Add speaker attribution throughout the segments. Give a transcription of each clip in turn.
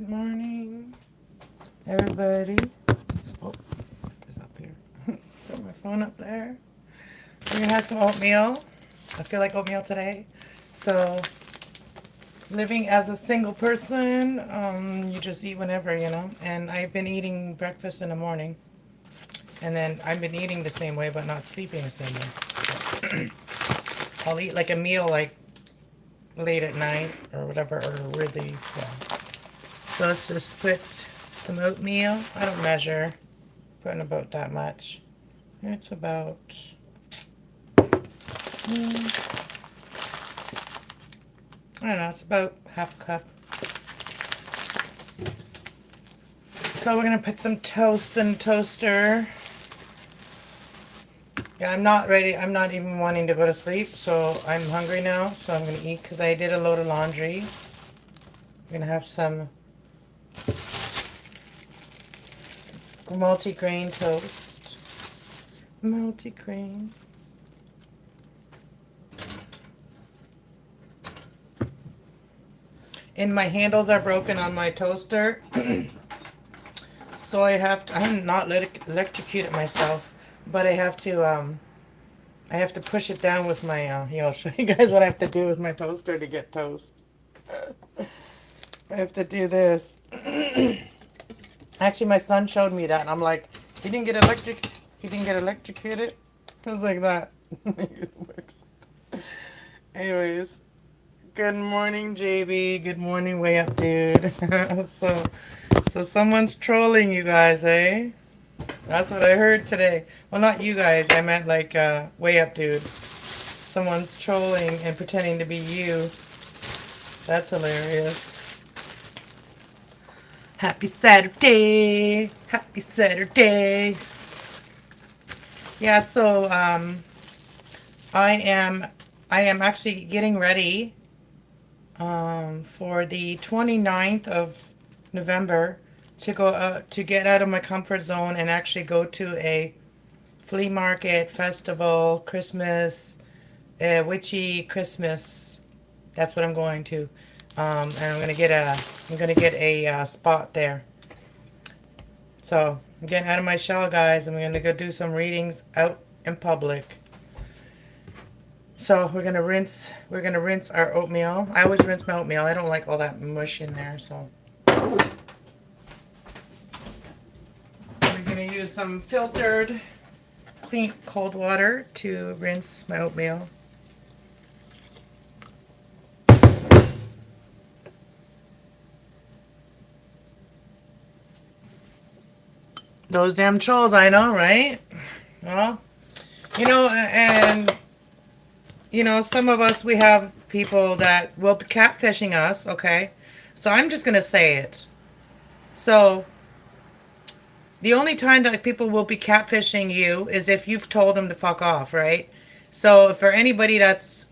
Speaker 1: Good morning, everybody. Oh, put this up here. Put my phone up there. We're gonna have some oatmeal. I feel like oatmeal today. So, living as a single person, you just eat whenever, you know. And I've been eating breakfast in the morning. And then I've been eating the same way, but not sleeping the same way. I'll eat like a meal like late at night or whatever, or really, yeah. So let's just put some oatmeal. I don't measure. Putting about that much. It's about, I don't know, it's about half a cup. So we're gonna put some toast in the toaster. Yeah, I'm not ready. I'm not even wanting to go to sleep, so I'm hungry now. So I'm gonna eat because I did a load of laundry. I'm gonna have some multi-grain toast. Multi-grain. And my handles are broken on my toaster. So I'm not electrocuted myself, but I have to push it down with my, here, I'll show you guys what I have to do with my toaster to get toast. I have to do this. Actually, my son showed me that, and I'm like, he didn't get electrocuted. It was like that. It works. Anyways, good morning, JB. Good morning, Way Up, dude. So someone's trolling you guys, eh? That's what I heard today. Well, not you guys. I meant like Way Up, dude. Someone's trolling and pretending to be you. That's hilarious. Happy Saturday. Happy Saturday. Yeah, so I am actually getting ready for the 29th of November to go to get out of my comfort zone and actually go to a flea market, festival, Christmas, witchy Christmas. That's what I'm going to. And I'm gonna get a spot there. So I'm getting out of my shell, guys. I'm gonna go do some readings out in public. So we're gonna rinse our oatmeal. I always rinse my oatmeal. I don't like all that mush in there, so we're gonna use some filtered, clean, cold water to rinse my oatmeal. Those damn trolls, I know, right? Well, and some of us, we have people that will be catfishing us, okay? So I'm just going to say it. So the only time that people will be catfishing you is if you've told them to fuck off, right? So for anybody that's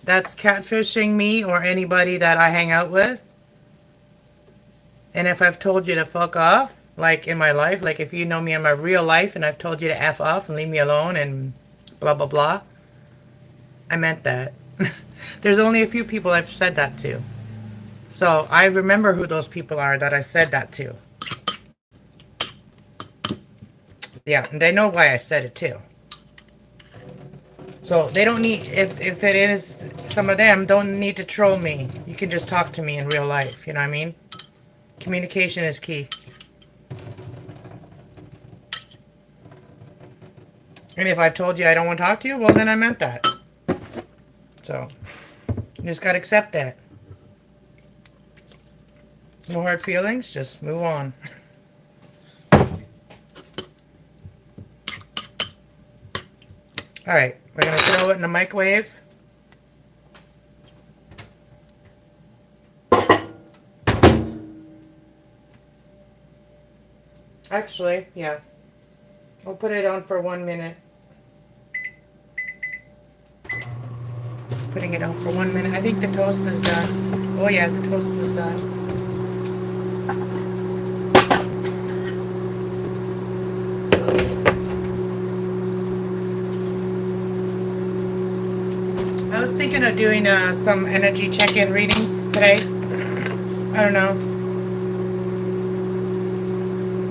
Speaker 1: catfishing me or anybody that I hang out with, and if I've told you to fuck off, like in my life, like if you know me in my real life and I've told you to F off and leave me alone and blah, blah, blah, I meant that. There's only a few people I've said that to. So I remember who those people are that I said that to. Yeah, and they know why I said it too. So they don't need, if it is some of them, don't need to troll me. You can just talk to me in real life, you know what I mean? Communication is key. And if I've told you I don't want to talk to you, well, then I meant that. So, you just got to accept that. No hard feelings, just move on. Alright, we're going to throw it in the microwave. Actually, yeah. We'll put it on for 1 minute. Putting it on for 1 minute. I think the toast is done. Oh yeah, the toast is done. I was thinking of doing some energy check-in readings today. I don't know.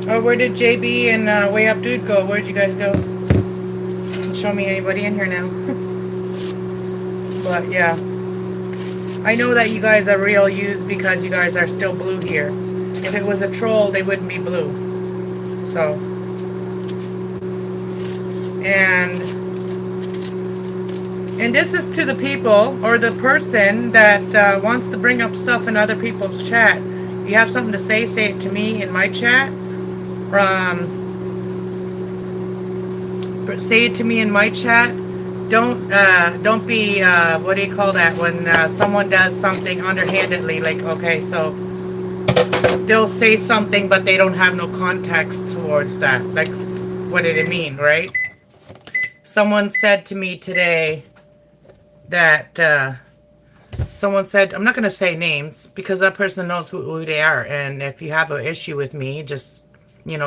Speaker 1: Oh, where did JB and Way Up Dude go? Where'd you guys go? Can show me anybody in here now. But yeah, I know that you guys are real used because you guys are still blue here. If it was a troll, they wouldn't be blue. So, and this is to the people or the person that wants to bring up stuff in other people's chat. If you have something to say it to me in my chat. Say it to me in my chat. Don't be what do you call that when someone does something underhandedly? Like, okay, so they'll say something but they don't have no context towards that. Like, what did it mean, right? Someone said to me today that someone said, I'm not going to say names because that person knows who they are, and if you have an issue with me, just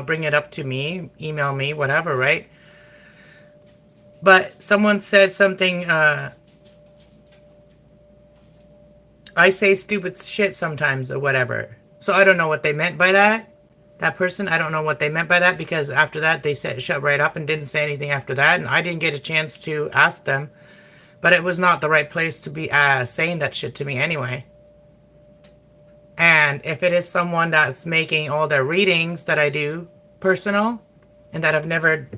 Speaker 1: bring it up to me, email me, whatever, right? But someone said something, I say stupid shit sometimes or whatever. So I don't know what they meant by that. That person, I don't know what they meant by that, because after that they said shut right up and didn't say anything after that, and I didn't get a chance to ask them. But it was not the right place to be saying that shit to me anyway. And if it is someone that's making all their readings that I do personal and that I've never,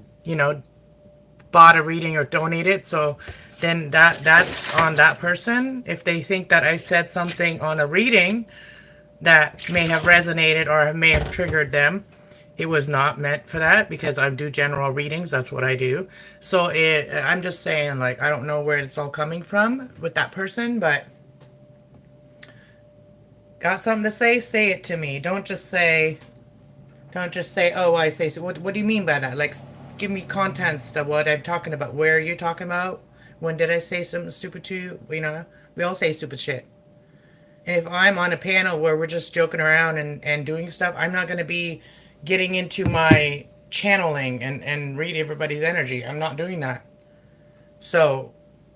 Speaker 1: bought a reading or donated, so then that's on that person. If they think that I said something on a reading that may have resonated or may have triggered them, it was not meant for that, because I do general readings. That's what I do. So I'm just saying, like, I don't know where it's all coming from with that person, but got something to say it to me. Don't just say, oh, I say so. What do you mean by that? Like, give me context of what I'm talking about. Where are you talking about? When did I say something stupid to you? We all say stupid shit. And if I'm on a panel where we're just joking around and doing stuff, I'm not going to be getting into my channeling and read everybody's energy. I'm not doing that. So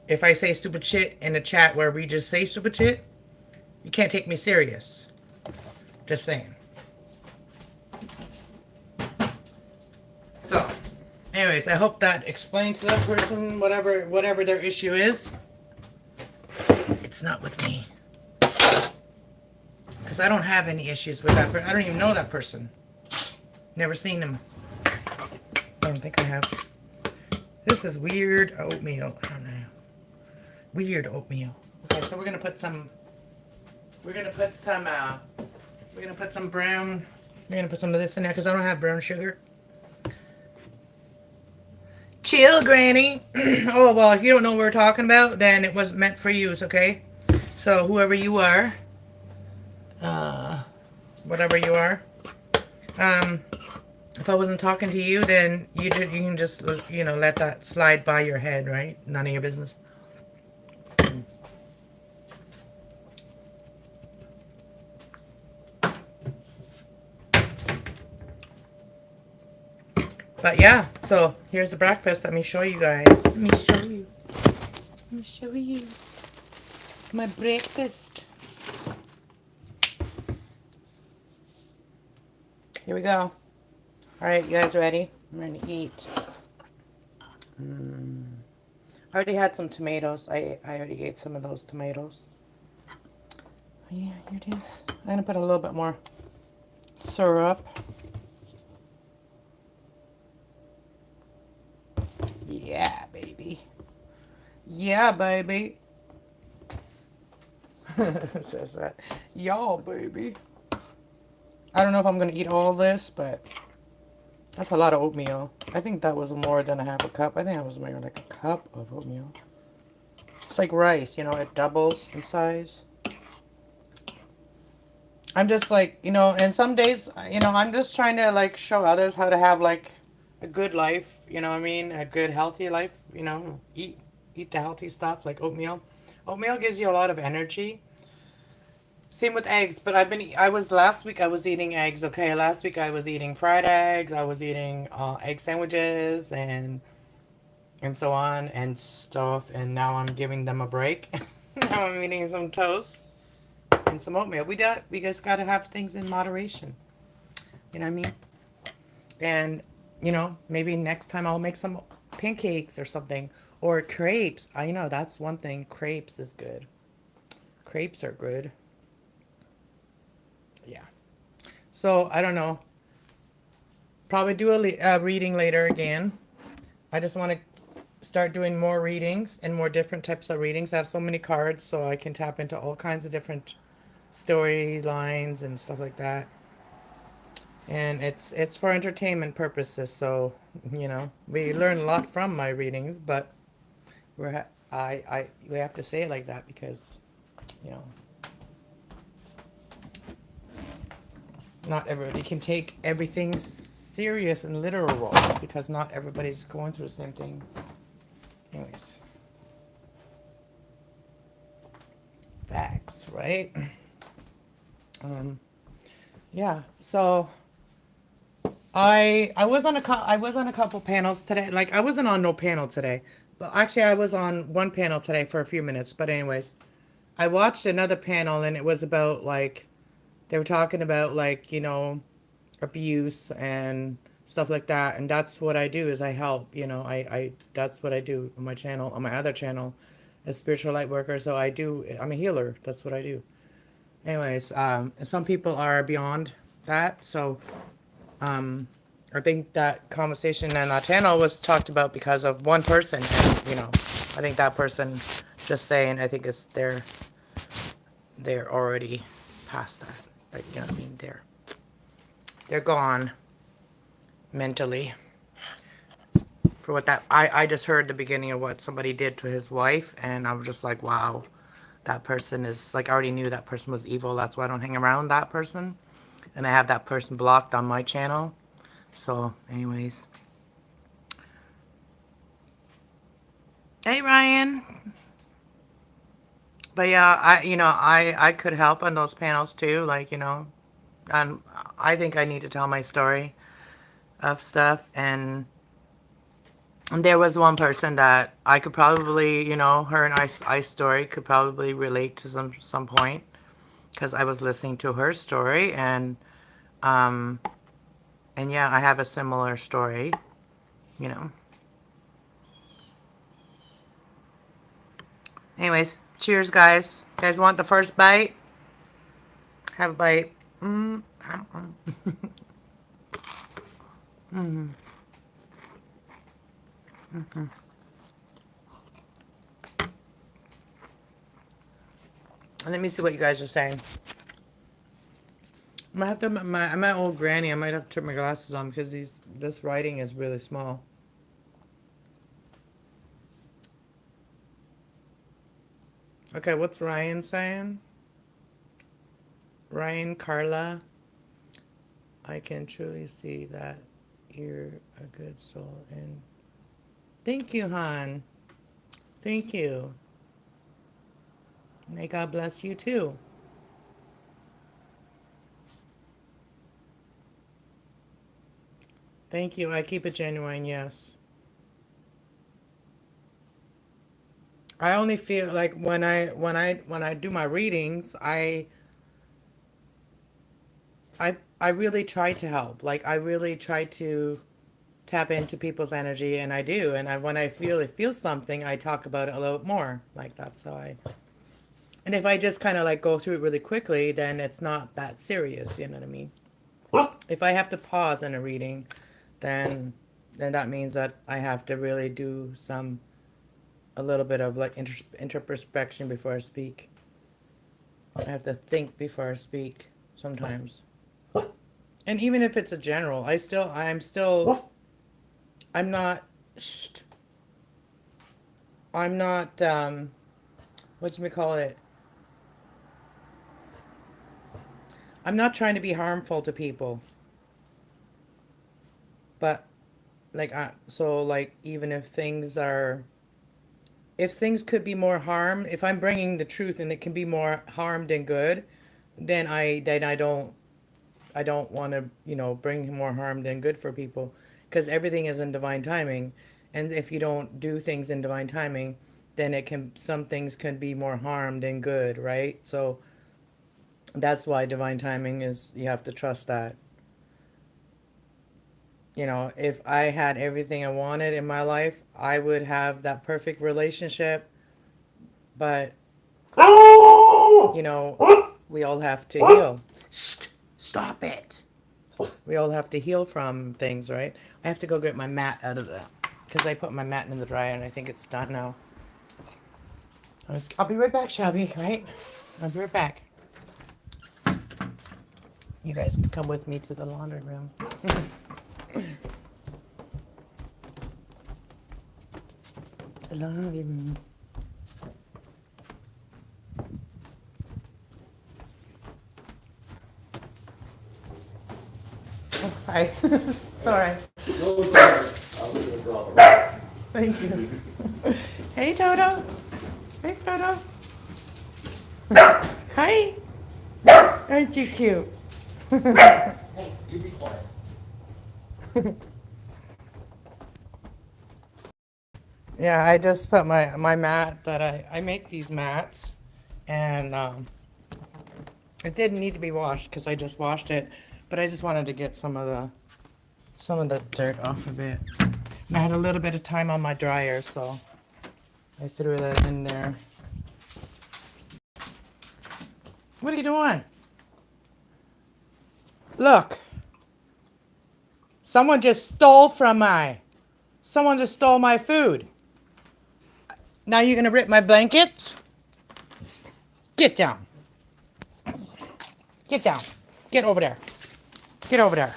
Speaker 1: if I say stupid shit in a chat where we just say stupid shit, you can't take me serious. Just saying. So, anyways, I hope that explained to that person whatever their issue is. It's not with me. Because I don't have any issues with that person. I don't even know that person. Never seen him. I don't think I have. This is weird oatmeal. I don't know. Weird oatmeal. Okay, so we're gonna put some brown. We're gonna put some of this in there because I don't have brown sugar. Chill, Granny. Oh, well, if you don't know what we're talking about, then it was meant for use, okay? So, whoever you are, whatever you are, if I wasn't talking to you, then you can just, let that slide by your head, right? None of your business. But yeah, so here's the breakfast. Let me show you guys. Let me show you my breakfast. Here we go. All right, you guys ready? I'm going to eat. I already had some tomatoes. I already ate some of those tomatoes. Oh, yeah, here it is. I'm going to put a little bit more syrup. Yeah, baby. Yeah, baby. Who says that? Y'all, baby. I don't know if I'm going to eat all this, but that's a lot of oatmeal. I think that was more than a half a cup. I think that was more like a cup of oatmeal. It's like rice, it doubles in size. I'm just like, and some days, I'm just trying to like show others how to have like a good life, you know what I mean? A good, healthy life, eat the healthy stuff like oatmeal. Oatmeal gives you a lot of energy. Same with eggs, but last week I was eating eggs, okay? Last week I was eating fried eggs, I was eating egg sandwiches and so on and stuff, and now I'm giving them a break. Now I'm eating some toast and some oatmeal. We just gotta have things in moderation. You know what I mean? And, maybe next time I'll make some pancakes or something. Or crepes. I know that's one thing. Crepes is good. Crepes are good. Yeah. So, I don't know. Probably do a reading later again. I just want to start doing more readings and more different types of readings. I have so many cards, so I can tap into all kinds of different storylines and stuff like that. And it's for entertainment purposes. So, we learn a lot from my readings, but we have to say it like that because, you know, not everybody can take everything serious and literal because not everybody's going through the same thing. Anyways, facts, right? Um, yeah. So I was on I was on a couple panels today. Like I wasn't on no panel today, but actually I was on one panel today for a few minutes. But anyways, I watched another panel and it was about like they were talking about like abuse and stuff like that, and that's what I do is I help. I that's what I do on my channel, on my other channel, as spiritual light worker. So I'm a healer. That's what I do. Anyways, some people are beyond that, so I think that conversation and that channel was talked about because of one person, and I think that person just saying, I think it's they're already past that. Like, you know what I mean? They're gone mentally for what that I just heard the beginning of what somebody did to his wife, and I was just like, wow, that person is like, I already knew that person was evil. That's why I don't hang around that person, and I have that person blocked on my channel. So anyways, hey Ryan. But yeah, I could help on those panels too, like, and I think I need to tell my story of stuff. And there was one person that I could probably, her and I's story could probably relate to some point, because I was listening to her story, um and yeah, I have a similar story, you know. Anyways, cheers, guys. You guys want the first bite? Have a bite. Mm. Let me see what you guys are saying. I might have to. I'm at old granny. I might have to turn my glasses on because this writing is really small. Okay, what's Ryan saying? Ryan, Carla, I can truly see that you're a good soul. And thank you, Han. Thank you. May God bless you too. Thank you. I keep it genuine. Yes. I only feel like when I do my readings, I really try to help. Like I really try to tap into people's energy, and I do. And when I feel something, I talk about it a little more. Like that's how I. And if I just kind of like go through it really quickly, then it's not that serious. You know what I mean? If I have to pause in a reading, then then that means that I have to really do a little bit of like introspection before I speak. I have to think before I speak sometimes. And even if it's a general, I'm not, shh, I'm not, what do you call it? I'm not trying to be harmful to people, but like, so like, even if things could be more harm, if I'm bringing the truth and it can be more harm than good, then I don't want to, bring more harm than good for people, because everything is in divine timing. And if you don't do things in divine timing, then some things can be more harm than good, right? So that's why divine timing is, you have to trust that. You know, if I had everything I wanted in my life, I would have that perfect relationship. But, you know, we all have to heal. Stop it. We all have to heal from things, right? I have to go get my mat out of the, because I put my mat in the dryer and I think it's done now. I'll be right back, Shelby, right? I'll be right back. You guys can come with me to the laundry room. The laundry room. Oh, hi. Sorry. Thank you. Hey, Toto. Hey, Toto. Hi. Aren't you cute?
Speaker 2: Hey, you be quiet.
Speaker 1: Yeah, I just put my mat that I make these mats, and it didn't need to be washed because I just washed it, but I just wanted to get some of the dirt off of it. And I had a little bit of time on my dryer, so I threw that in there. What are you doing? Look, someone just stole my food. Now you're gonna rip my blanket? Get down. Get down. Get over there. Get over there.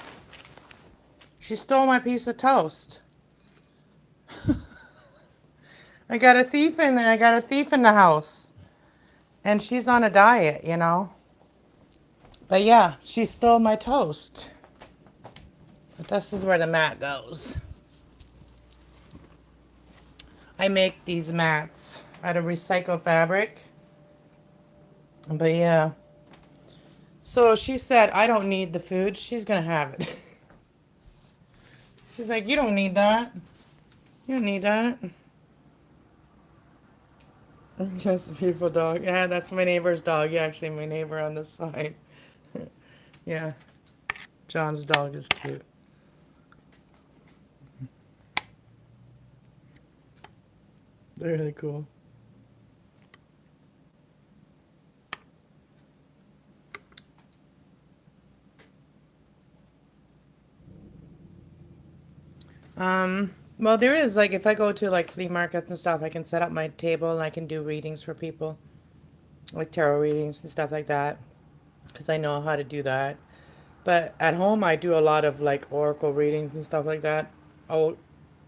Speaker 1: She stole my piece of toast. I got a thief in the house. And she's on a diet, you know. But yeah, she stole my toast. But this is where the mat goes. I make these mats out of recycled fabric. But yeah. So she said, I don't need the food. She's going to have it. She's like, you don't need that. You don't need that. That's a beautiful dog. Yeah, that's my neighbor's dog. Yeah, actually, my neighbor on this side. Yeah. John's dog is cute. They're really cool. Well, there is, like, if I go to, like, flea markets and stuff, I can set up my table and I can do readings for people, like tarot readings and stuff like that, because I know how to do that. But at home, I do a lot of, like, oracle readings and stuff like that. Oh,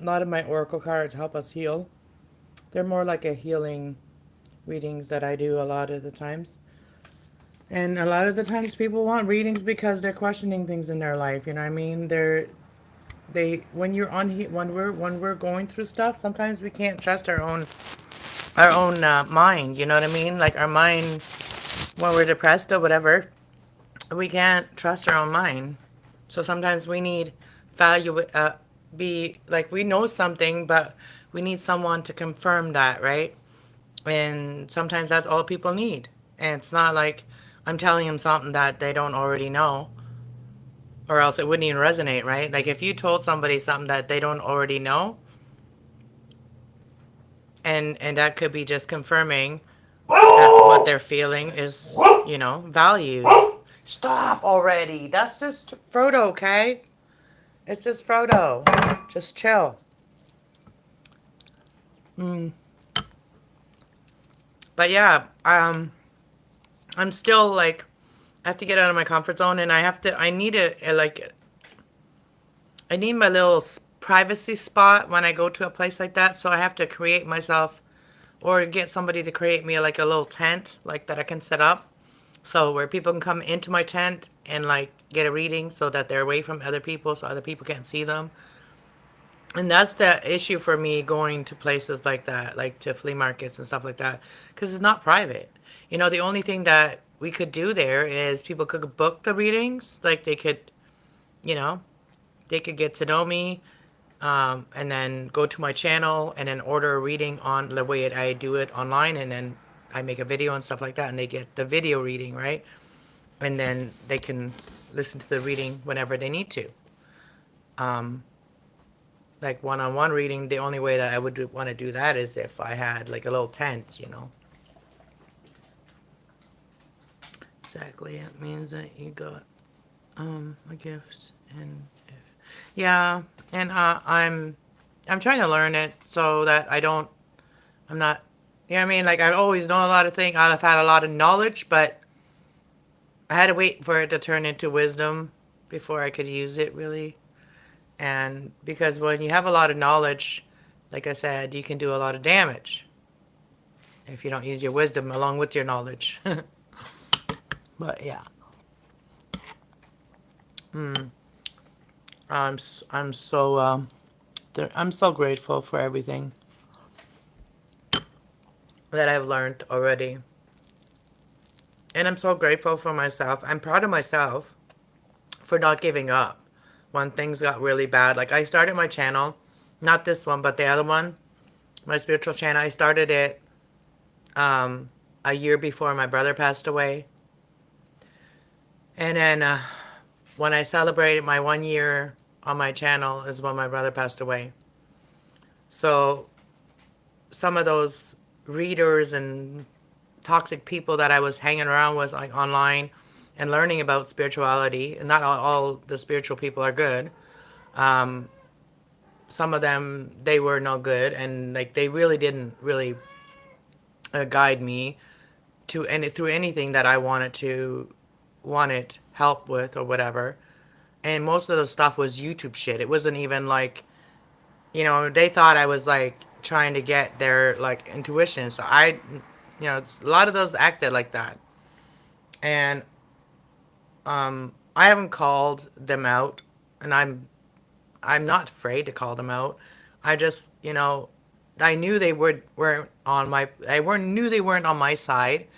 Speaker 1: a lot of my oracle cards help us heal. They're more like a healing readings that I do a lot of the times. And a lot of the times people want readings because they're questioning things in their life, you know what I mean? They when you're on when we're going through stuff, sometimes we can't trust our own mind, you know what I mean? Like our mind when we're depressed or whatever, we can't trust our own mind. So sometimes we need value be like we know something, but we need someone to confirm that, right? And sometimes that's all people need. And it's not like I'm telling them something that they don't already know, or else it wouldn't even resonate, right? Like if you told somebody something that they don't already know, and that could be just confirming that what they're feeling is, valued. Stop already. That's just Frodo, okay? It's just Frodo. Just chill. But yeah, I'm still like I have to get out of my comfort zone, and I need I need my little privacy spot when I go to a place like that. So I have to create myself or get somebody to create me like a little tent like that I can set up. So where people can come into my tent and like get a reading so that they're away from other people so other people can't see them. And that's the issue for me going to places like that, like to flea markets and stuff like that, because it's not private. The only thing that we could do there is people could book the readings, like you know, they could get to know me, and then go to my channel and then order a reading on the way I do it online, and then I make a video and stuff like that, and they get the video reading, right? And then they can listen to the reading whenever they need to. Like one-on-one reading, the only way that I would want to do that is if I had like a little tent, you know. Exactly. It means that you got a gift, and if yeah, and I'm trying to learn it so that I'm not, you know what I mean? Like, I've always known a lot of things. I've had a lot of knowledge, but I had to wait for it to turn into wisdom before I could use it really. And because when you have a lot of knowledge, like I said, you can do a lot of damage if you don't use your wisdom along with your knowledge. But yeah. I'm so I'm so grateful for everything that I've learned already. And I'm so grateful for myself. I'm proud of myself for not giving up when things got really bad. Like, I started my channel, not this one, but the other one, my spiritual channel. I started it a year before my brother passed away. And then when I celebrated my 1 year on my channel is when my brother passed away. So some of those readers and toxic people that I was hanging around with, like online, and learning about spirituality, and not all the spiritual people are good. Some of them, they were no good, and like they really didn't really guide me to any through anything that I wanted help with or whatever. And most of the stuff was YouTube shit. It wasn't even like, you know, they thought I was like trying to get their like intuition. So you know, a lot of those acted like that. And I haven't called them out, and I'm not afraid to call them out. I just, you know, I knew they weren't on my knew they weren't on my side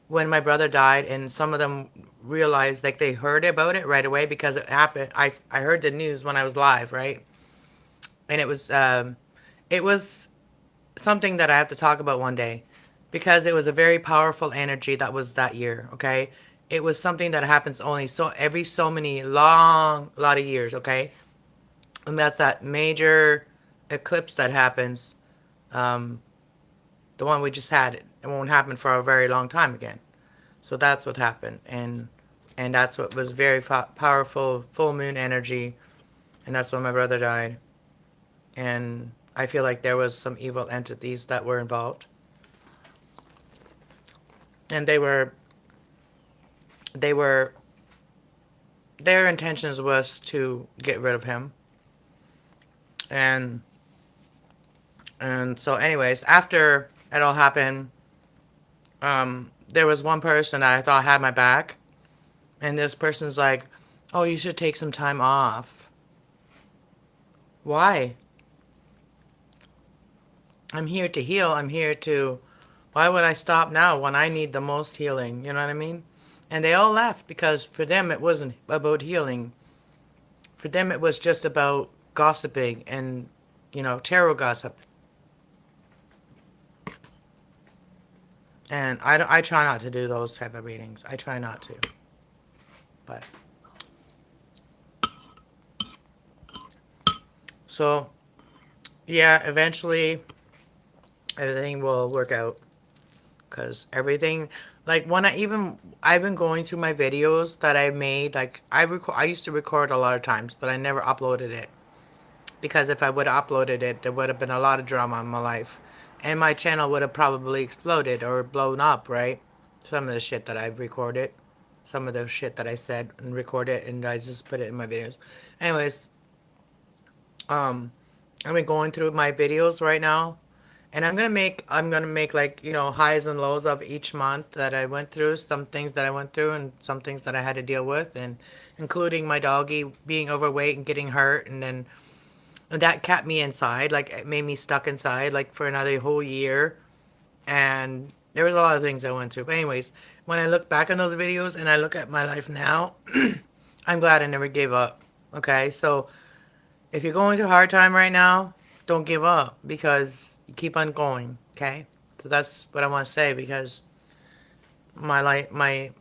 Speaker 1: when my brother died, and some of them realized, like, they heard about it right away because it happened. I heard the news when I was live, right? And it was something that I have to talk about one day because it was a very powerful energy that was that year, okay? It was something that happens only every so many lot of years, okay? And that's that major eclipse that happens, the one we just had. It won't happen for a very long time again. So that's what happened, and that's what was very powerful full moon energy, and that's when my brother died. And I feel like there was some evil entities that were involved, and they were their intentions was to get rid of him. And so anyways, after it all happened, there was one person that I thought had my back, and this person's like, oh, you should take some time off. Why? I'm here to heal. Why would I stop now when I need the most healing? You know what I mean? And they all left because for them it wasn't about healing. For them it was just about gossiping and, you know, tarot gossip. And I try not to do those type of readings. I try not to. But so, yeah, eventually everything will work out. Because everything, like I've been going through my videos that I made, like I used to record a lot of times, but I never uploaded it. Because if I would have uploaded it, there would have been a lot of drama in my life. And my channel would have probably exploded or blown up, right? Some of the shit that I've recorded. Some of the shit that I said and recorded, and I just put it in my videos. Anyways, I've been going through my videos right now. And I'm gonna make like, you know, highs and lows of each month that I went through, some things that I went through and some things that I had to deal with, and including my doggy being overweight and getting hurt, and that kept me inside, like it made me stuck inside like for another whole year. And there was a lot of things I went through. But anyways, when I look back on those videos and I look at my life now, I'm glad I never gave up. Okay, so if you're going through a hard time right now, don't give up because you keep on going. Okay, so that's what I want to say because my life, my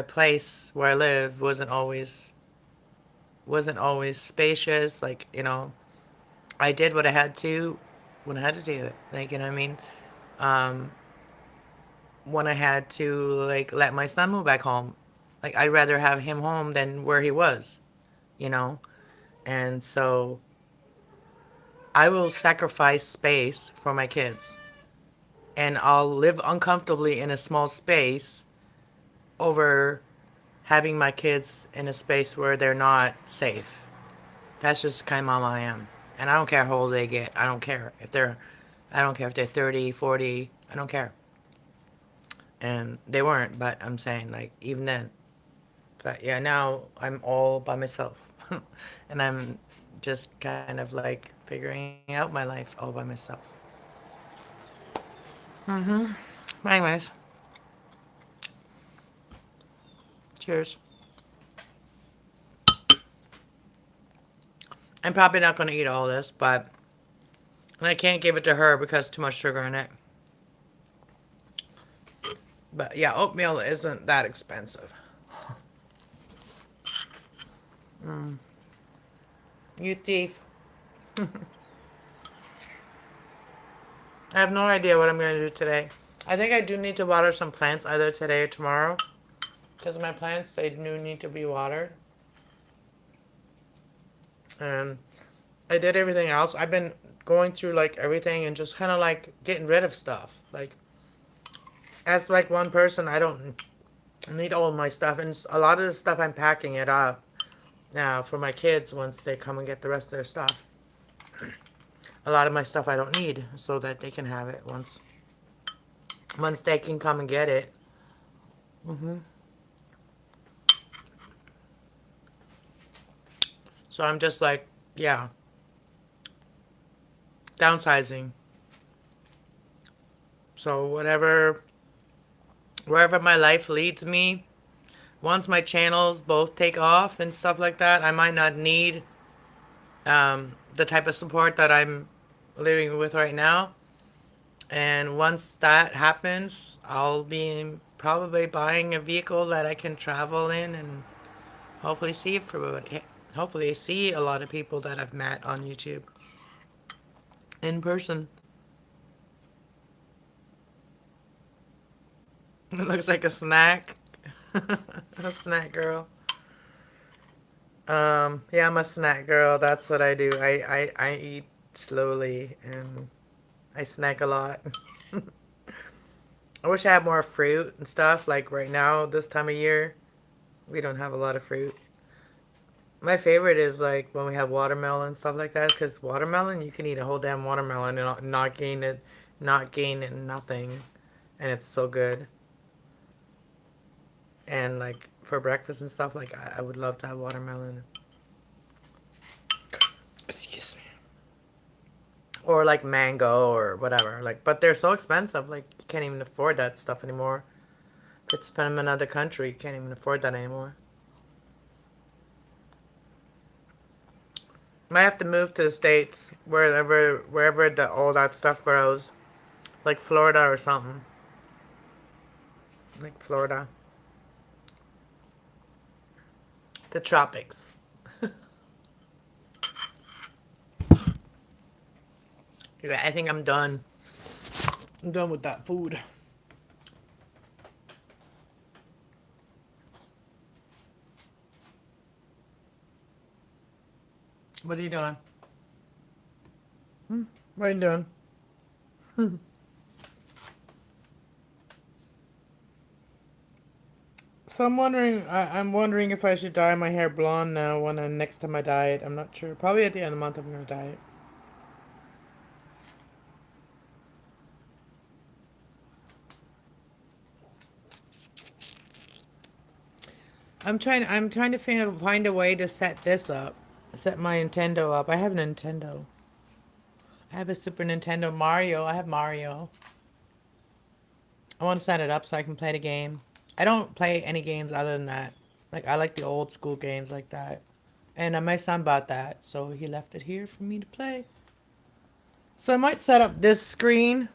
Speaker 1: place where I live wasn't always wasn't always spacious. Like, I did what I had to when I had to do it. Like, you know what I mean? Um, when I had to, like, let my son move back home. Like, I'd rather have him home than where he was, you know? And so I will sacrifice space for my kids. And I'll live uncomfortably in a small space over having my kids in a space where they're not safe. That's just the kind of mom I am. And I don't care how old they get. I don't care if they're, I don't care if they're 30, 40. I don't care. And they weren't, but I'm saying, like, even then. But yeah, now I'm all by myself. And I'm just kind of like figuring out my life all by myself. Anyways, cheers. I'm probably not going to eat all this, but and I can't give it to her because too much sugar in it. But yeah, oatmeal isn't that expensive. You thief. I have no idea what I'm going to do today. I think I do need to water some plants either today or tomorrow. Because my plants, they do need to be watered. And I did everything else. I've been going through like everything and just kind of like getting rid of stuff. Like, as like one person, I don't need all of my stuff. And a lot of the stuff, I'm packing it up now for my kids once they come and get the rest of their stuff. A lot of my stuff I don't need so that they can have it once they can come and get it. So I'm just like, yeah, downsizing. So wherever my life leads me, once my channels both take off and stuff like that, I might not need the type of support that I'm living with right now. And once that happens, I'll be probably buying a vehicle that I can travel in and hopefully see hopefully see a lot of people that I've met on YouTube in person. It looks like a snack. A snack girl. Yeah, I'm a snack girl. That's what I do. I eat slowly and I snack a lot. I wish I had more fruit and stuff. Like right now, this time of year, we don't have a lot of fruit. My favorite is like when we have watermelon and stuff like that. Because watermelon, you can eat a whole damn watermelon and not gain it nothing, and it's so good. And like for breakfast and stuff, like I would love to have watermelon. Excuse me. Or like mango or whatever. Like, but they're so expensive. Like you can't even afford that stuff anymore. If it's from another country, you can't even afford that anymore. Might have to move to the States, wherever all that stuff grows, like Florida or something. Like Florida, the tropics. Yeah, I think I'm done. I'm done with that food. What are you doing? What are you doing? So I'm wondering if I should dye my hair blonde now when next time I dye it. I'm not sure. Probably at the end of the month I'm gonna dye it. I'm trying to find a way to set this up. Set my Nintendo up. I have a Nintendo. I have a Super Nintendo Mario. I have Mario. I want to set it up so I can play the game. I don't play any games other than that. Like I like the old school games like that. And my son bought that, so he left it here for me to play. So I might set up this screen,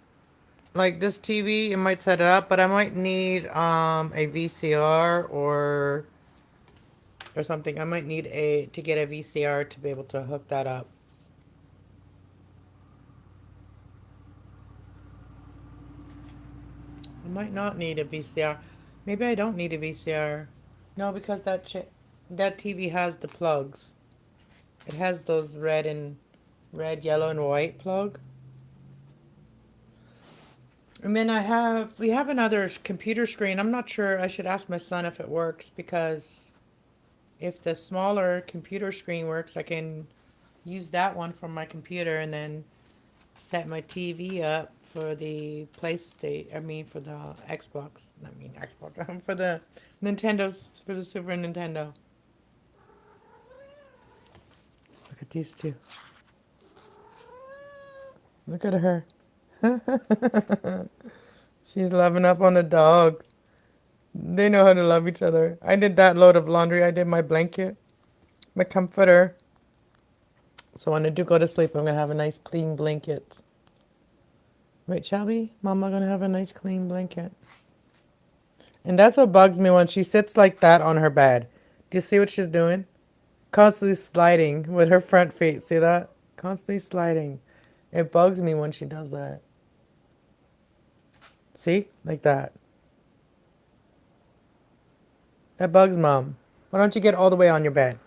Speaker 1: like this TV. I might set it up, but I might need a VCR or or something. I might need to get a VCR to be able to hook that up. I might not need a VCR. Maybe I don't need a VCR. No, because that TV has the plugs. It has those red, yellow, and white plug. And then we have another computer screen. I'm not sure. I should ask my son if it works, because if the smaller computer screen works, I can use that one from my computer and then set my TV up for the PlayStation. I mean, for the Xbox. I mean, Xbox. For the for the Super Nintendo. Look at these two. Look at her. She's loving up on the dog. They know how to love each other. I did that load of laundry. I did my blanket, my comforter. So when I do go to sleep, I'm going to have a nice clean blanket. Right, Shelby? Mama going to have a nice clean blanket. And that's what bugs me when she sits like that on her bed. Do you see what she's doing? Constantly sliding with her front feet. See that? Constantly sliding. It bugs me when she does that. See? Like that. That bugs Mom. Why don't you get all the way on your bed?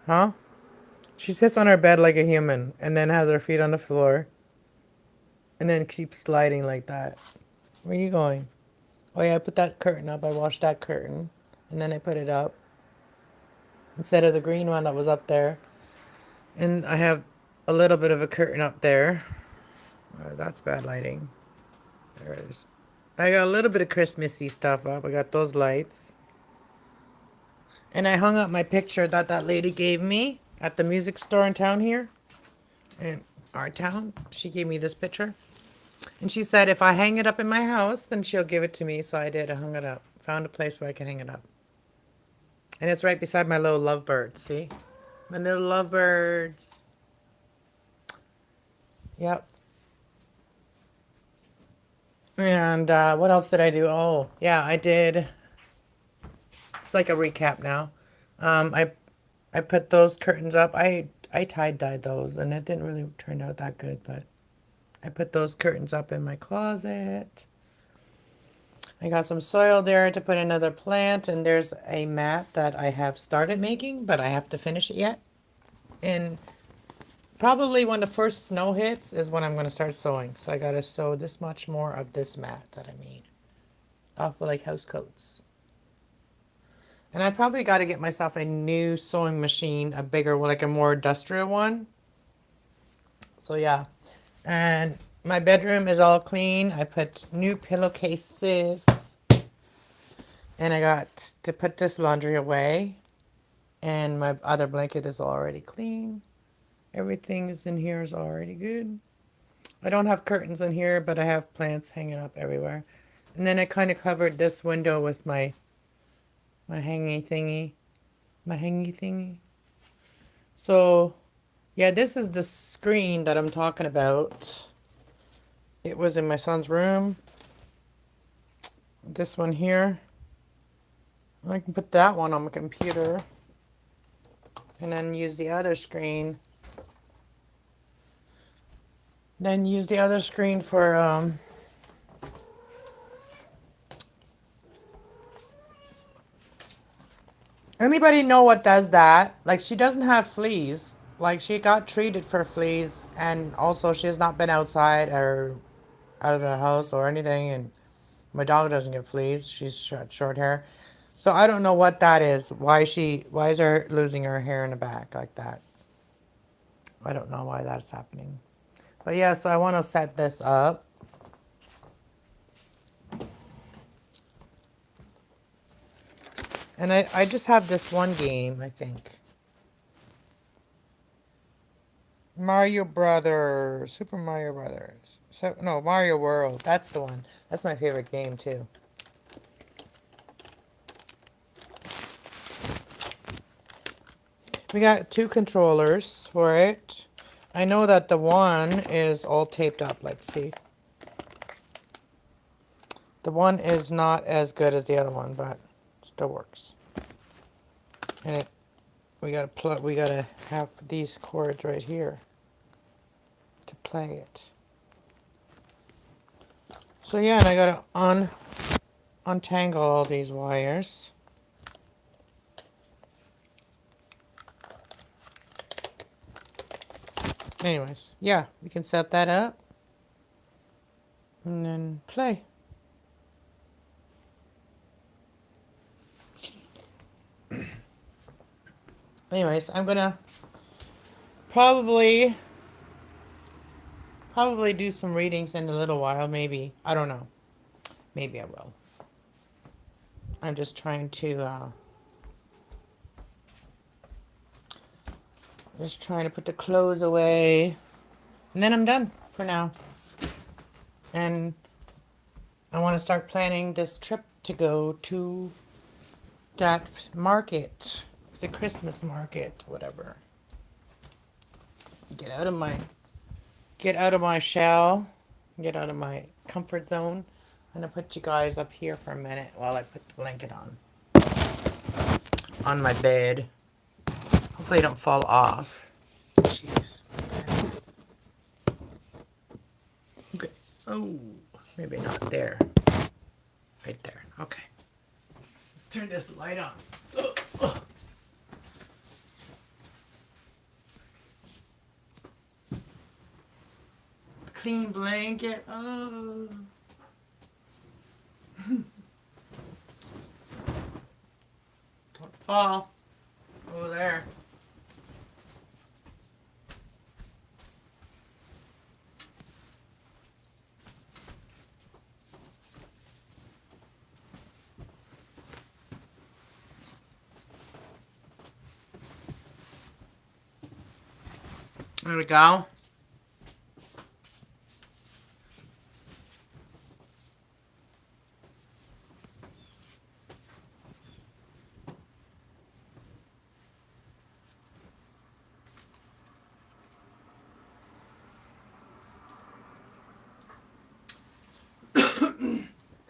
Speaker 1: Huh? She sits on her bed like a human and then has her feet on the floor and then keeps sliding like that. Where are you going? Oh yeah, I put that curtain up. I washed that curtain and then I put it up instead of the green one that was up there. And I have a little bit of a curtain up there. That's bad lighting. There it is. I got a little bit of Christmassy stuff up. I got those lights. And I hung up my picture that lady gave me at the music store in town here. In our town. She gave me this picture. And she said if I hang it up in my house, then she'll give it to me. So I did. I hung it up. Found a place where I can hang it up. And it's right beside my little lovebirds. See? My little lovebirds. Yep. And what else did I do? Oh, yeah, I did. It's like a recap now. I put those curtains up. I tie-dyed those, and it didn't really turn out that good, but I put those curtains up in my closet. I got some soil there to put another plant, and there's a mat that I have started making, but I have to finish it yet. And probably when the first snow hits is when I'm going to start sewing. So I got to sew this much more of this mat that I made off of like house coats. And I probably got to get myself a new sewing machine, a bigger one, like a more industrial one. So yeah. And my bedroom is all clean. I put new pillowcases. And I got to put this laundry away. And my other blanket is already clean. Everything is in here is already good. I don't have curtains in here, but I have plants hanging up everywhere. And then I kind of covered this window with my hangy thingy. My hangy thingy. So, yeah, this is the screen that I'm talking about. It was in my son's room. This one here. I can put that one on my computer. And then use the other screen. Then use the other screen for, anybody know what does that? Like, she doesn't have fleas. Like, she got treated for fleas, and also she has not been outside or out of the house or anything, and my dog doesn't get fleas. She's short hair. So I don't know what that is. Why is her losing her hair in the back like that? I don't know why that's happening. But yeah, so I want to set this up. And I just have this one game, I think. Mario Brothers. Super Mario Brothers. So, no, Mario World. That's the one. That's my favorite game, too. We got 2 controllers for it. I know that the one is all taped up, like, see? The one is not as good as the other one, but still works. And it we gotta have these cords right here to play it. So yeah, and I gotta untangle all these wires. Anyways, yeah, we can set that up and then play. Anyways, I'm gonna probably do some readings in a little while, maybe. I don't know. Maybe I will. I'm just trying to put the clothes away. And then I'm done for now. And I want to start planning this trip to go to that market, the Christmas market, whatever. Get out of my shell, get out of my comfort zone. I'm gonna put you guys up here for a minute while I put the blanket on my bed. Hopefully it don't fall off. Jeez. Okay. Oh, maybe not there. Right there. Okay. Let's turn this light on. Clean blanket. Oh. Don't fall. Oh, there. There we go.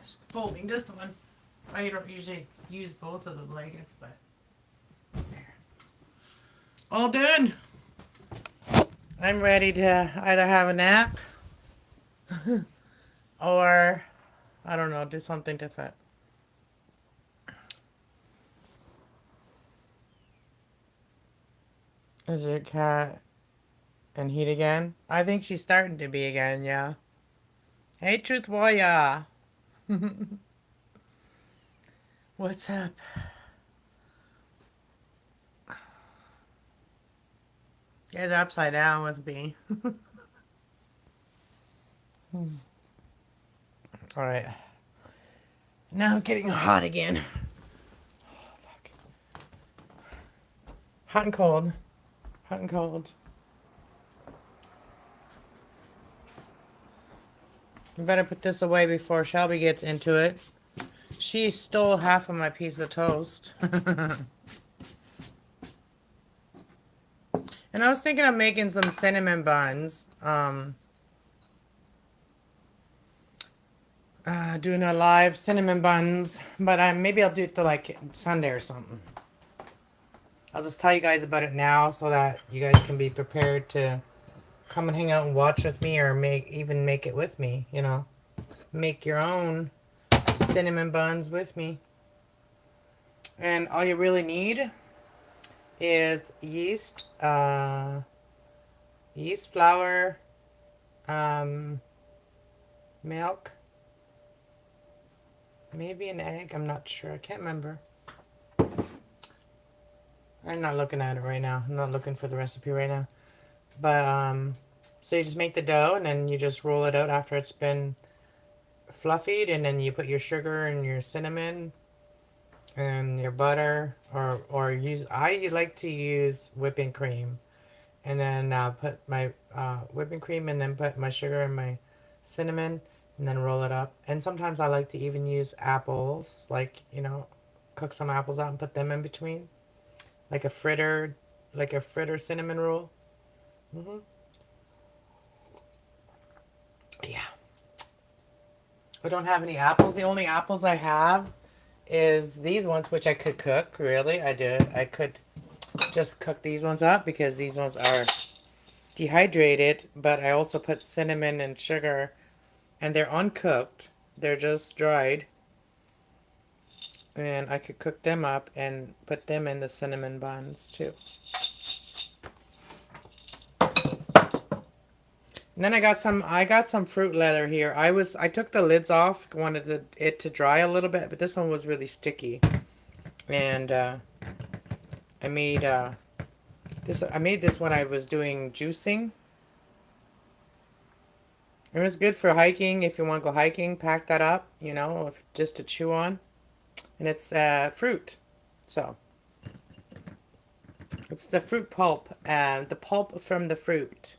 Speaker 1: Just folding this one. I don't usually use both of the blankets, but there. All done. I'm ready to either have a nap or, I don't know, do something different. Is your cat in heat again? I think she's starting to be again, yeah. Hey, Truth Warrior. What's up? You guys are upside down with me. Alright. Now I'm getting hot again. Oh, fuck. Hot and cold. Hot and cold. I better put this away before Shelby gets into it. She stole half of my piece of toast. And I was thinking of making some cinnamon buns. Doing a live cinnamon buns. But maybe I'll do it to like Sunday or something. I'll just tell you guys about it now so that you guys can be prepared to come and hang out and watch with me or even make it with me, you know. Make your own cinnamon buns with me. And all you really need is yeast, flour, milk, maybe an egg. I'm not sure. I can't remember. I'm not looking at it right now. I'm not looking for the recipe right now. But, so you just make the dough and then you just roll it out after it's been fluffied, and then you put your sugar and your cinnamon and your butter, or I like to use whipping cream, and then put my whipping cream and then put my sugar and my cinnamon and then roll it up. And sometimes I like to even use apples, like, you know, cook some apples out and put them in between, like a fritter cinnamon roll. Yeah. I don't have any apples. The only apples I have is these ones, which I could cook. Really, I could just cook these ones up because these ones are dehydrated, but I also put cinnamon and sugar, and they're uncooked. They're just dried. And I could cook them up and put them in the cinnamon buns too. And then I got some fruit leather here. I took the lids off, wanted it to dry a little bit, but this one was really sticky. And I made I made this when I was doing juicing. And it's good for hiking. If you want to go hiking, pack that up, you know, just to chew on. And it's fruit. So, it's the fruit pulp. The pulp from the fruit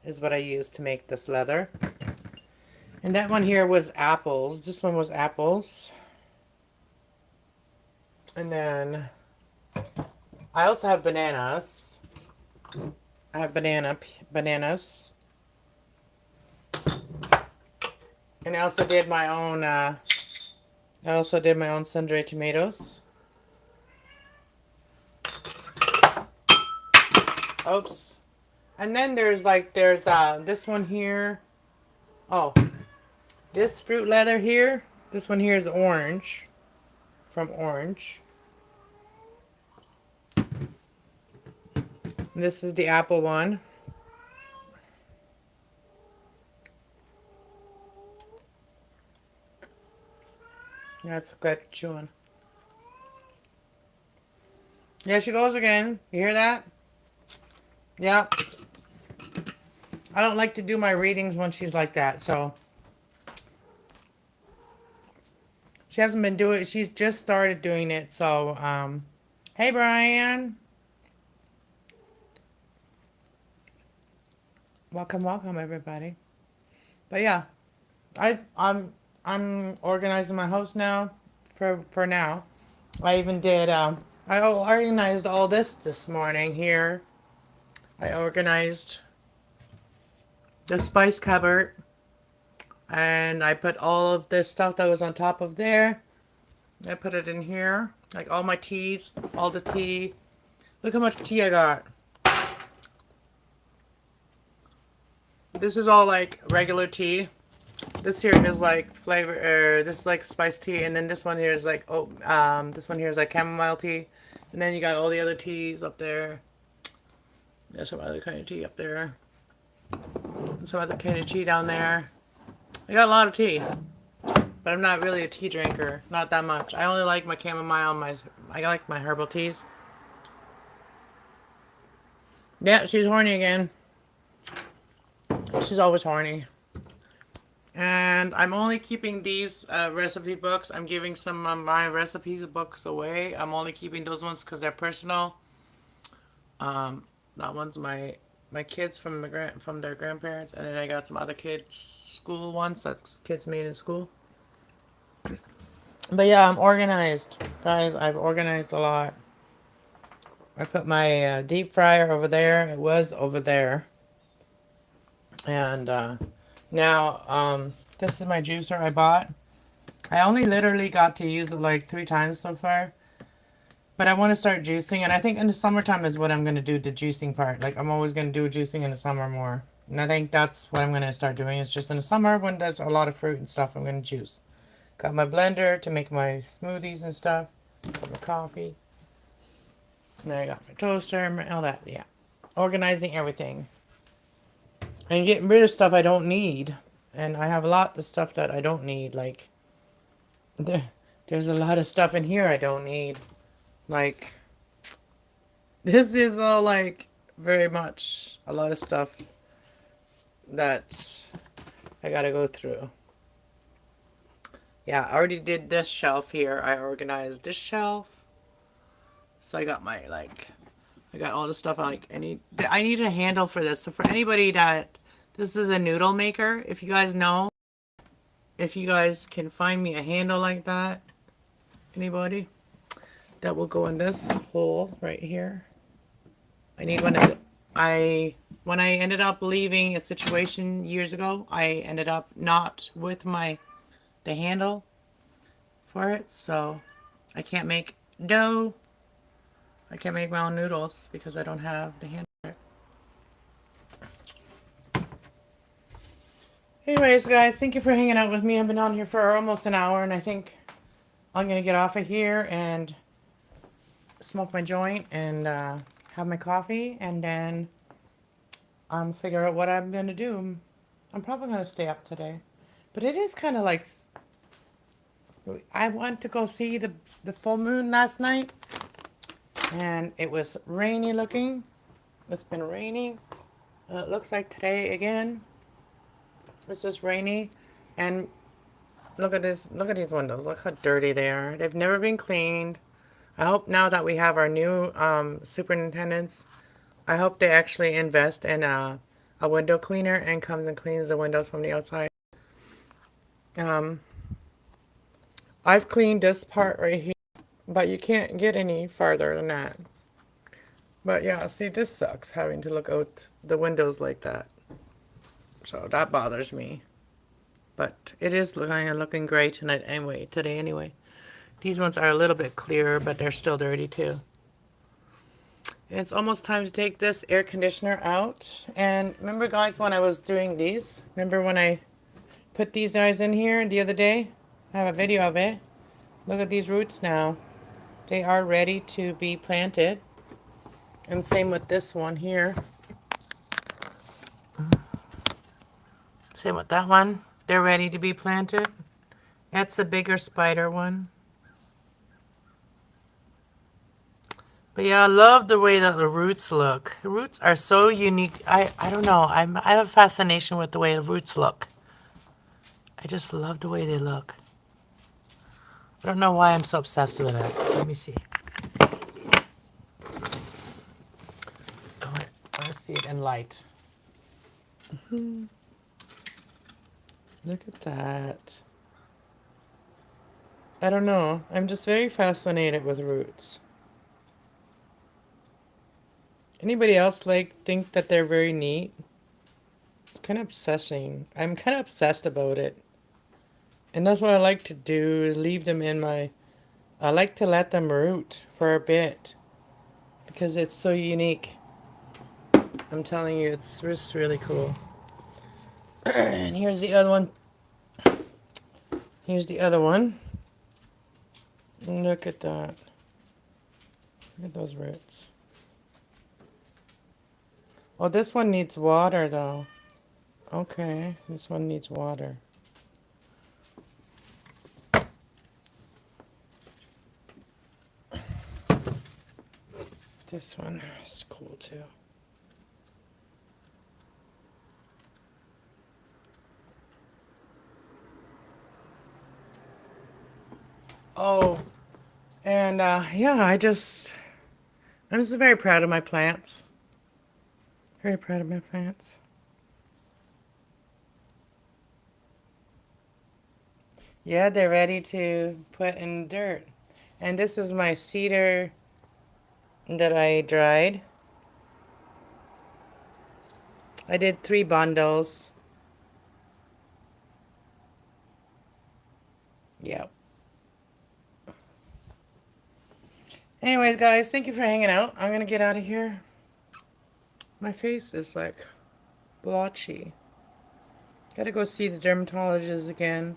Speaker 1: is what I used to make this leather. And that one here was apples. This one was apples. And then I also have bananas. I have bananas. And I also did my own sun-dried tomatoes. Oops. And then there's this one here. Oh, this fruit leather here. This one here is orange. From orange. And this is the apple one. That's good chewing. There she goes again. You hear that? Yeah. I don't like to do my readings when she's like that, so. She hasn't been doing it. She's just started doing it, so, hey, Brian. Welcome, everybody. But yeah, I'm organizing my house now. For now, I even did. I organized all this morning here. I organized the spice cupboard, and I put all of this stuff that was on top of there. I put it in here, like all my teas, all the tea. Look how much tea I got. This is all like regular tea. This here is like flavor, this is like spiced tea, and then this one here is like, this one here is like chamomile tea. And then you got all the other teas up there. There's some other kind of tea up there. And some other kind of tea down there. I got a lot of tea. But I'm not really a tea drinker. Not that much. I only like my chamomile, I like my herbal teas. Yeah, she's horny again. She's always horny. And I'm only keeping these recipe books. I'm giving some of my recipes books away. I'm only keeping those ones because they're personal. That one's my kids from their grandparents, and then I got some other kids school ones that kids made in school. But yeah, I'm organized, guys. I've organized a lot. I put my deep fryer over there. It was over there. And now this is my juicer I bought. I only literally got to use it like 3 times so far. But I want to start juicing, and I think in the summertime is what I'm going to do, the juicing part. Like, I'm always going to do juicing in the summer more. And I think that's what I'm going to start doing. It's just in the summer when there's a lot of fruit and stuff, I'm going to juice. Got my blender to make my smoothies and stuff. Got my coffee. And then I got my toaster, all that, yeah. Organizing everything. And getting rid of stuff I don't need. And I have a lot of stuff that I don't need. Like, there's a lot of stuff in here I don't need. Like, this is all, like, very much a lot of stuff that I gotta go through. Yeah, I already did this shelf here. I organized this shelf. So I got my, like, I got all the stuff I need a handle for this. So for anybody this is a noodle maker. If you guys know, if you guys can find me a handle like that, anybody? That will go in this hole right here. I need one of when I ended up leaving a situation years ago, I ended up not with the handle for it, so I can't make dough. I can't make my own noodles because I don't have the hand. Anyways, guys, thank you for hanging out with me. I've been on here for almost an hour, and I think I'm gonna get off of here and smoke my joint and have my coffee, and then figure out what I'm gonna do. I'm probably gonna stay up today, but it is kind of like I went to go see the full moon last night, and it was rainy looking. It's been raining. It looks like today again. It's just rainy, and look at this. Look at these windows. Look how dirty they are. They've never been cleaned. I hope now that we have our new superintendents, I hope they actually invest in a window cleaner and comes and cleans the windows from the outside. Um, I've cleaned this part right here, but you can't get any farther than that. But yeah, see, this sucks having to look out the windows like that. So that bothers me. But it is looking great tonight anyway, today anyway. These ones are a little bit clearer, but they're still dirty too. It's almost time to take this air conditioner out. And remember, guys, when I was doing these? Remember when I put these guys in here the other day? I have a video of it. Look at these roots now. They are ready to be planted. And same with this one here. Same with that one. They're ready to be planted. That's a bigger spider one. But yeah, I love the way that the roots look. The roots are so unique. I don't know. I have a fascination with the way the roots look. I just love the way they look. I don't know why I'm so obsessed with it. Let me see. I want to see it in light. Look at that. I don't know. I'm just very fascinated with roots. Anybody else think that they're very neat? It's kind of obsessing. I'm kind of obsessed about it. And that's what I like to do is leave them in my I like to let them root for a bit because it's so unique. I'm telling you, it's just really cool. And here's the other one. Here's the other one. Look at that. Look at those roots. Oh, this one needs water, though. Okay, this one needs water. This one is cool, too. Oh, and yeah, I'm just very proud of my plants. Very proud of my plants. Yeah, they're ready to put in dirt. And this is my cedar that I dried. I did 3 bundles. Yep. Anyways, guys, thank you for hanging out. I'm going to get out of here. My face is like blotchy. Gotta go see the dermatologist again.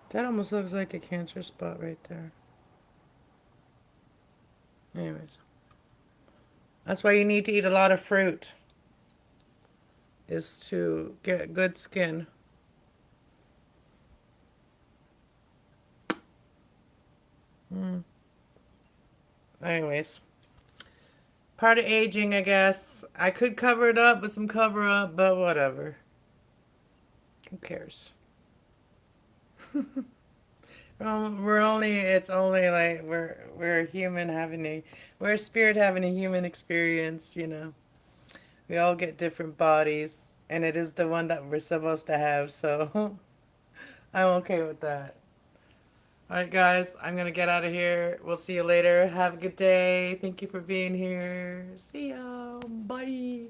Speaker 1: That almost looks like a cancer spot right there. Anyways. That's why you need to eat a lot of fruit. Is to get good skin. Anyways. Part of aging, I guess. I could cover it up with some cover up, but whatever. Who cares? It's only like we're a human we're a spirit having a human experience, you know. We all get different bodies, and it is the one that we're supposed to have, so I'm okay with that. Alright, guys, I'm gonna get out of here. We'll see you later. Have a good day. Thank you for being here. See ya. Bye.